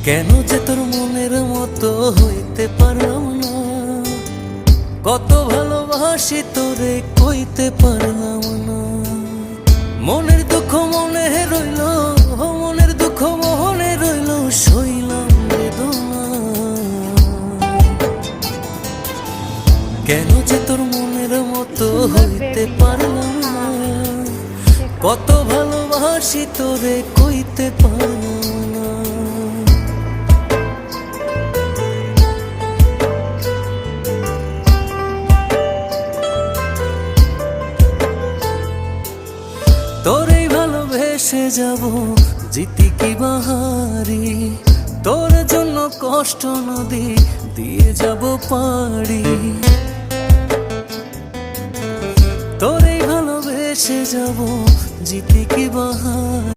কেন যে তোর মনের মতো হইতে পারলাম না, কত ভালোবাসি তোরে কইতে পারলাম না। মনের দুঃখ মনে রইল, মনের দুঃখ মনে রইল, সইলাম বেদনা। কেন যে তোর মনের মতো হইতে পারলাম না, কত ভালোবাসি তোরে কইতে পারলাম না। তোরেই ভালোবেসে যাব জিতি কি বাহারি, তোর জন্য কষ্ট নদী দিয়ে যাব পাড়ি। তোরেই ভালোবেসে যাব জিতি কি বাহারি।